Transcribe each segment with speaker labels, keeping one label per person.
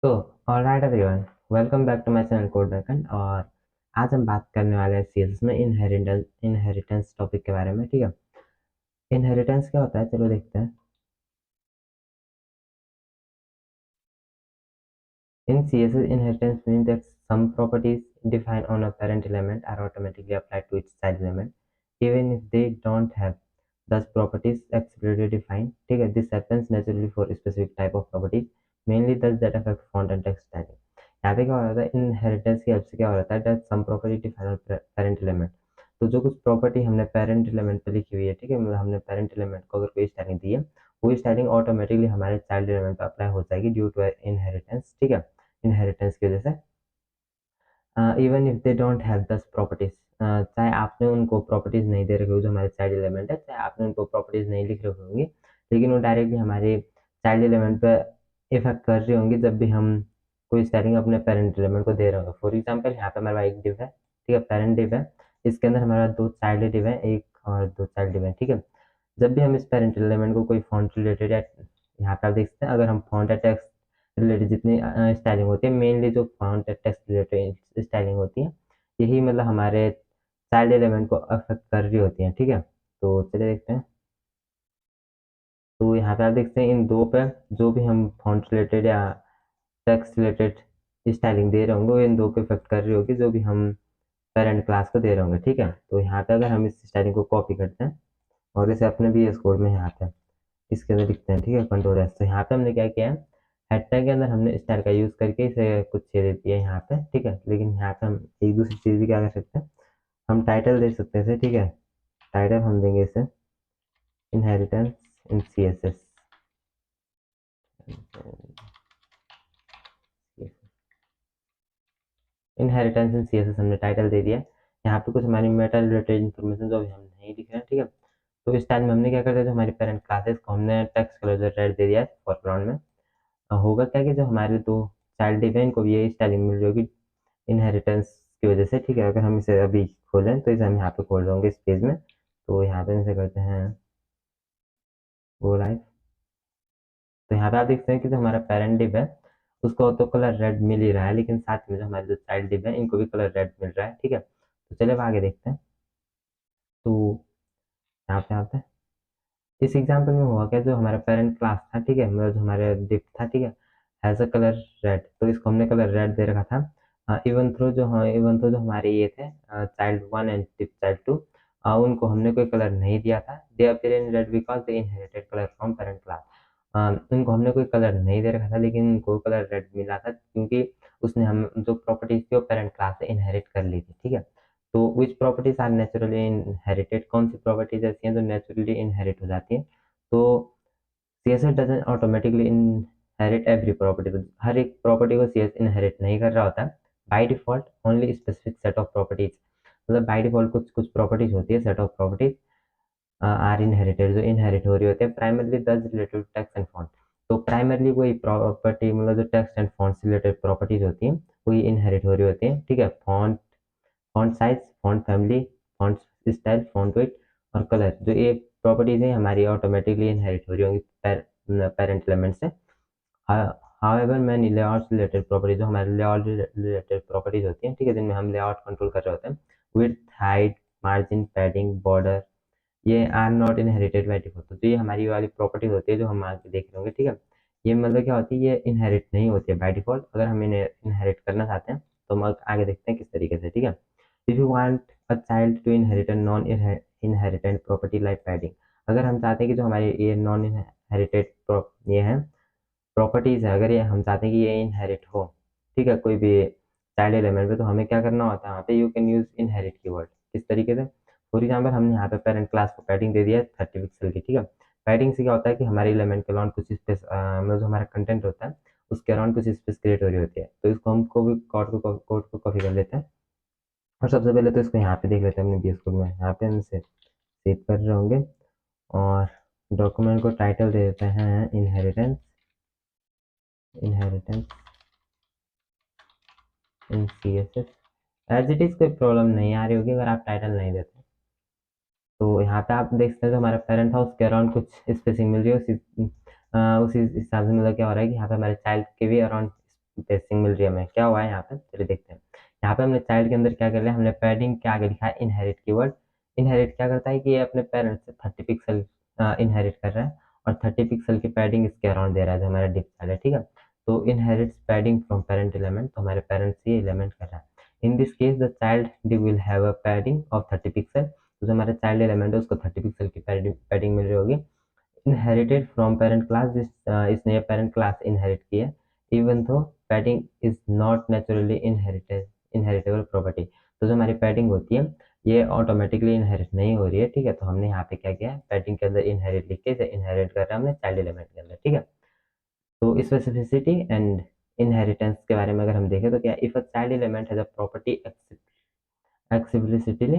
Speaker 1: तो alright everyone, welcome back to my channel Code Backend. और आज हम बात करने वाले हैं सीएसएस में इनहेरिटेंस टॉपिक के बारे में। ठीक है, इनहेरिटेंस क्या होता है, चलो देखते हैं। In CSS, inheritance means that some properties defined on a parent element are automatically applied to its child element, even if they don't have thus properties explicitly defined. ठीक है, this happens naturally for specific type of properties, mainly those that affect font and text styling. यहाँ पे क्या हो रहा है, inheritance की help से क्या हो रहा है, that some property defined on parent element। तो जो कुछ प्रॉपर्टी हमने पेरेंट एलिमेंट पे लिखी हुई है, ठीक है, मतलब हमने पेरेंट एलिमेंट को अगर कोई स्टाइलिंग दी है, वो स्टाइलिंग ऑटोमेटिकली हमारे चाइल्ड एलिमेंट पे अप्लाई हो जाएगी ड्यू टू इनहेरिटेंस। ठीक है, इनहेरिटेंस की वजह से even if they don't have दस प्रॉपर्टीज, चाहे आपने उनको प्रॉपर्टीज नहीं दे रखी हो, जो हमारे चाइल्ड एलिमेंट है, चाहे आपने उनको प्रॉपर्टीज नहीं लिख रखी होंगी, लेकिन वो डायरेक्टली हमारे चाइल्ड एलिमेंट पे इफेक्ट कर रही होंगी जब भी हम कोई स्टाइलिंग अपने पेरेंट एलिमेंट को दे रहे होंगे। फॉर एग्जाम्पल, यहाँ पे हमारे पास एक डिव है, ठीक है, पेरेंट डिव है। इसके अंदर हमारा दो चाइल्ड डिव है, एक और दो चाइल्ड डिव है। ठीक है, जब भी हम इस पेरेंट एलिमेंट को कोई फॉन्ट रिलेटेड या यहाँ पे आप देख सकते हैं, अगर हम फॉन्ट या टेक्स्ट रिलेटेड जितनी स्टाइलिंग होती है, मेनली जो फॉन्ट या टेक्स्ट रिलेटेड स्टाइलिंग होती है, यही मतलब हमारे चाइल्ड एलिमेंट को अफेक्ट कर रही होती है। ठीक है, तो चलिए देखते हैं। तो यहाँ पे आप देखते हैं इन दो पे जो भी हम फॉन्ट रिलेटेड या टेक्स्ट रिलेटेड स्टाइलिंग दे रहे होंगे, वो इन दो को इफेक्ट कर रही होगी जो भी हम पेरेंट क्लास को दे रहे होंगे। ठीक है, तो यहाँ पे अगर हम इस स्टाइलिंग को कॉपी करते हैं और इसे अपने VS कोड में यहाँ पे इसके अंदर लिखते हैं, ठीक है, कंट्रोल एस। तो यहाँ पे हमने क्या किया है, हेड टैग के अंदर हमने स्टाइल का यूज करके इसे कुछ छेद दे दिया है यहाँ पे। ठीक है, लेकिन यहाँ पे हम एक दूसरी चीज भी क्या कर सकते हैं, हम टाइटल दे सकते हैं इसे। ठीक है, टाइटल हम देंगे इसे inheritance in CSS। Inheritance in CSS हमने टाइटल दे दिया है। यहाँ पे कुछ हमारी मेटा रिलेटेड इन्फॉर्मेशन जो अभी हम नहीं लिख रहे हैं। ठीक है, तो इस टाइम में हमने क्या कर दिया, जो हमारी पेरेंट क्लासेस को हमने टेक्स्ट कलर जो रेड दे दिया है फोरग्राउंड में। होगा क्या कि जो हमारे दो चाइल्ड डिव है, इनको भी यही स्टाइलिंग मिल रही होगी इनहेरिटेंस की वजह से। ठीक है, अगर हम इसे अभी खोलें तो इसे हम यहाँ पे खोल रहे होंगे इस पेज में। तो यहाँ पे हम इसे करते हैं गो लाइव। तो यहाँ पे आप देखते हैं कि जो हमारा पेरेंट डिव है, उसको तो कलर रेड मिल ही रहा है, लेकिन साथ में जो हमारे जो चाइल्ड डिव है, इनको भी कलर रेड मिल रहा है। ठीक है, तो चलिए अब आगे देखते हैं। तो यहाँ पे आते हैं, इस एग्जाम्पल में हुआ क्या, जो हमारा पेरेंट क्लास था, ठीक है, मतलब जो हमारा डिव था, ठीक है, हैज अ कलर रेड, तो इसको हमने कलर रेड दे रखा था। इवन तो जो हमारे ये थे child one and div child two, उनको हमने कोई कलर नहीं दिया था। They appear in red because they inherited colour from parent class. उनको हमने कोई कलर नहीं दे रखा था, लेकिन उनको कलर रेड मिला था क्योंकि उसने हम जो प्रॉपर्टीज थी वो पेरेंट क्लास से इनहेरिट कर ली थी। ठीक है, तो which properties are naturally inherited, कौन सी प्रॉपर्टीज ऐसी हैं जो नेचुरली इनहेरिट हो जाती हैं। तो CSS doesn't automatically inherit every property, तो हर एक प्रॉपर्टी को CS इनहेरिट नहीं कर रहा होता। By default only specific set of properties, मतलब बाय डिफॉल्ट कुछ कुछ प्रॉपर्टीज होती है, set of properties are inherited, जो इनहेरिट हो रही होती है primarily those related text and font. तो प्राइमरली वही प्रॉपर्टी, मतलब जो टेक्स्ट एंड फॉन्ट से रिलेटेड प्रॉपर्टीज होती हैं वही इनहेरिट हो रही होती हैं। ठीक है, font, font size, font family, font style, font weight और कलर, जो ये प्रॉपर्टीज हैं हमारी ऑटोमेटिकली इनहेरिट हो रही होंगी पेरेंट एलिमेंट से। However many layout related properties, जो हमारे लेआउट रिलेटेड प्रॉपर्टीज होती हैं, ठीक है, जिनमें हम लेआउट कंट्रोल कर रहे होते हैं, width, height, margin, padding, border, ये are not inherited by default. तो ये हमारी वाली प्रॉपर्टीज होती है जो हम आगे देख रहे होंगे। ठीक है, ये मतलब क्या होती है, ये इनहेरिट नहीं होती है बाय डिफॉल्ट। अगर हम इन्हें इनहेरिट करना चाहते हैं तो हम आगे देखते हैं किस तरीके से। ठीक है, if you want a child to inherit a non inherited property like padding, अगर हम चाहते हैं कि जो हमारे ये नॉन इनहेरिटेड ये है प्रॉपर्टीज है, अगर ये हम चाहते हैं कि ये इनहेरिट हो, ठीक है, कोई भी चाइल्ड एलिमेंट पे, तो हमें क्या करना होता है, यहाँ पे you can use inherit keyword. किस तरीके से, फॉर एग्जाम्पल हमने यहाँ पे पेरेंट क्लास को पैडिंग दे दिया है 30 पिक्सल की। ठीक है, पैडिंग से क्या होता है कि हमारे एलिमेंट के अराउंड कुछ स्पेस, मतलब जो हमारा कंटेंट होता है उसके अराउंड कुछ स्पेस क्रिएट हो रही होती है। तो इसको हम को भी कोड को कॉपी कर लेते हैं और सबसे पहले तो इसको यहाँ पे देख लेते हैं अपने VS कोड में। यहाँ पे हम इसे सेव कर रहे होंगे और डॉक्यूमेंट को टाइटल दे देते हैं inheritance, inheritance in CSS। As it is कोई प्रॉब्लम नहीं आ रही होगी अगर आप टाइटल नहीं देते। तो यहाँ पे आप देख सकते हैं जो हमारा पेरेंट था उसके अराउंड कुछ स्पेसिंग मिल रही है, उसी हिसाब से मतलब क्या हो रहा है कि यहाँ पे हमारे चाइल्ड के भी अराउंड स्पेसिंग मिल रही है हमें। क्या हुआ है यहाँ पे, चलिए देखते हैं। यहाँ पे हमने चाइल्ड के अंदर क्या कर लिया, हमने पैडिंग के आगे लिखा है इनहेरिट कीवर्ड। इनहेरिट क्या करता है कि ये अपने पेरेंट्स से 30 पिक्सल इनहेरिट कर रहा है, और 30 पिक्सल की पैडिंग इसके अराउंड दे रहा है जो हमारा डिप चाइल्ड है, ठीक है। तो inherits padding from parent element, तो हमारे पेरेंट्स से एलिमेंट कर रहा है। In this case the child div will have a padding of 30 pixel, तो जो हमारा चाइल्ड एलिमेंट है उसको 30 पिक्सल की पैडिंग मिल रही होगी। इनहेरिटेड फ्रॉम पेरेंट क्लास, इसने पेरेंट क्लास इनहेरिट की है। Even though padding is not naturally inheritable property, तो जो हमारी पैडिंग होती है ये ऑटोमेटिकली इनहेरिट नहीं हो रही है, ठीक है। तो हमने यहाँ पे क्या किया है, पैडिंग के अंदर इनहेरिट लिख के इसे इनहेरिट कर रहा है हमने चाइल्ड एलिमेंट के अंदर, ठीक है। तो स्पेसिफिसिटी एंड इनहेरिटेंस के बारे में अगर हम देखें तो क्या, if a child element has a property explicitly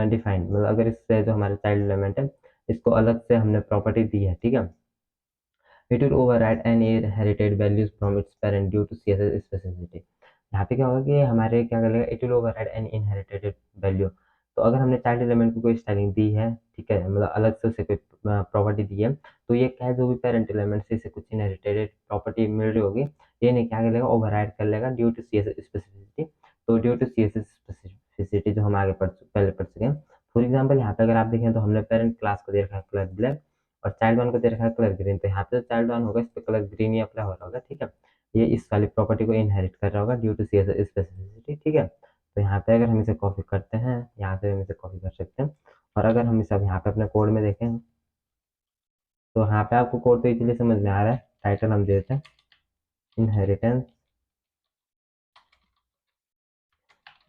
Speaker 1: defined, मतलब अगर इससे जो हमारा चाइल्ड एलिमेंट है इसको अलग से हमने प्रॉपर्टी दी है, ठीक है, it will override any inherited values from its parent due to CSS specificity. यहाँ पे क्या होगा कि हमारे क्या करेगा, it will override any inherited value. तो अगर हमने चाइल्ड एलिमेंट को कोई स्टाइलिंग दी है, ठीक है, मतलब अलग से उसे कोई प्रॉपर्टी दी है, तो ये क्या है, जो भी पेरेंट एलिमेंट से इसे कुछ इनहेरिटेड प्रॉपर्टी मिल रही होगी, ये नहीं क्या करेगा, ओवरराइड कर लेगा ड्यू टू सीएसएस स्पेसिफिसिटी। तो ड्यू टू सीएसएस स्पेसिफिसिटी जो हम आगे पहले पढ़ चुके हैं। फॉर एग्जाम्पल यहाँ पे अगर आप देखें तो हमने पेरेंट क्लास को दे रखा है कलर ब्लैक, और चाइल्ड वन को दे रखा है कलर ग्रीन, तो यहाँ पे चाइल्ड वन होगा इस पे कलर ग्रीन ही अप्लाई हो रहा होगा, ठीक है। ये इस वाली प्रॉपर्टी को इनहेरिट कर रहा होगा ड्यू टू सीएसएस स्पेसिफिसिटी, ठीक है। तो यहाँ पे अगर हम इसे कॉपी करते हैं, यहाँ से हम इसे कॉपी कर सकते हैं, और अगर हम इसे अब यहाँ पे अपने कोड में देखें तो यहाँ पे आपको कोड तो इजीली समझ में आ रहा है। टाइटल हम दे देते हैं इनहेरिटेंस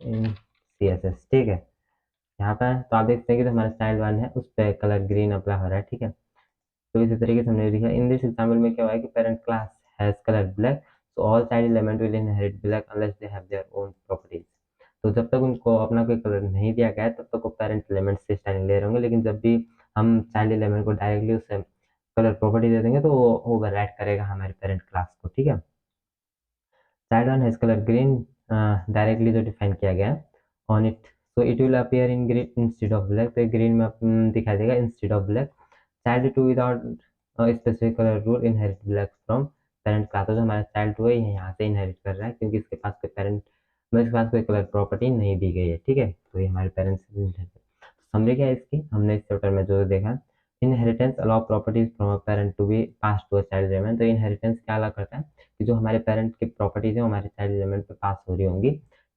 Speaker 1: इन सीएसएस, ठीक है। यहाँ पे तो आप देखते हैं कि जो हमारा चाइल्ड वन है उस पर कलर ग्रीन अप्लाई हो रहा है, ठीक है। तो इसी तरीके से हमने लिखा इन दिस एग्जांपल में क्या हुआ है कि parent class has colour black, so all child element will inherit black unless they have their own properties. तो जब तक उनको अपना कोई कलर नहीं दिया गया है तब तक वो पेरेंट एलिमेंट से स्टाइलिंग ले रहे होंगे, लेकिन जब भी हम चाइल्ड एलिमेंट को डायरेक्टली उससे कलर प्रॉपर्टी दे देंगे तो वो ओवरराइड करेगा हमारे पेरेंट क्लास को, ठीक है। Child one has colour green, directly जो डिफाइन किया गया है on it, so it will appear in green instead of black, तो ग्रीन में दिखाई देगा instead of black. Child two without specific colour rule inherit black from parent class, तो जो हमारा चाइल्ड टू है ये यहाँ से इनहेरिट कर रहा है क्योंकि इसके पास कोई पेरेंट मतलब इसके पास कोई कलर प्रॉपर्टी नहीं दी गई है, ठीक है। तो ये हमारे पेरेंट्स से समझे क्या है इसकी, हमने इस चैप्टर में जो देखा, inheritance allow properties from a parent to be pass to a child element. तो इनहेरिटेंस क्या अलाउ करता है कि जो हमारे पेरेंट की प्रॉपर्टीज है हमारे चाइल्ड एलिमेंट पे पास हो रही होंगी।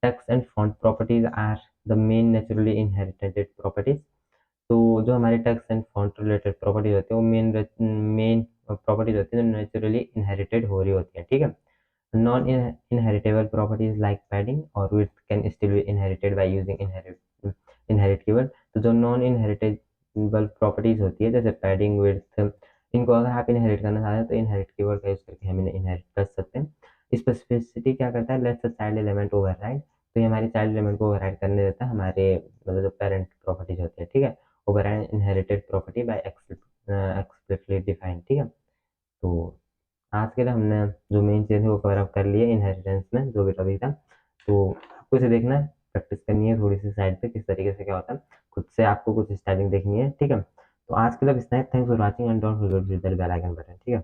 Speaker 1: Text and font properties are the main naturally inherited properties. तो जो हमारे text and font related properties होती है वो मेन प्रॉपर्टीज होती है जो नेचुरली इनहेरिटेड हो रही होती है, ठीक है। Non inheritable properties like padding और width can still be inherited by using inherit keyword. तो जो नॉन इनहेरिटेबल प्रॉपर्टीज होती है जैसे पैडिंग विड्थ, इनको अगर आप इनहेरिट करना चाहते हैं तो इनहेरिट कीवर्ड का यूज करके हम इन्हें इनहेरिट कर सकते हैं। स्पेसिफिसिटी क्या करता है, let's the child element override, तो ये हमारे चाइल्ड एलिमेंट को ओवरराइड करने देता है हमारे मतलब जो पेरेंट प्रॉपर्टीज होती है, ठीक है। Override inherited property bye explicitly defined, ठीक है। तो आज के लिए हमने जो मेन चीज़ है वो कवर अप कर लिए इनहेरिटेंस में जो भी टॉपिक था। तो आपको इसे देखना है, प्रैक्टिस करनी है थोड़ी सी साइड पे किस तरीके से क्या होता है, खुद से आपको कुछ स्टाइलिंग देखनी है, ठीक है। तो आज के लिए अब इतना ही। Thanks for watching and don't forget to hit the bell icon button, ठीक है।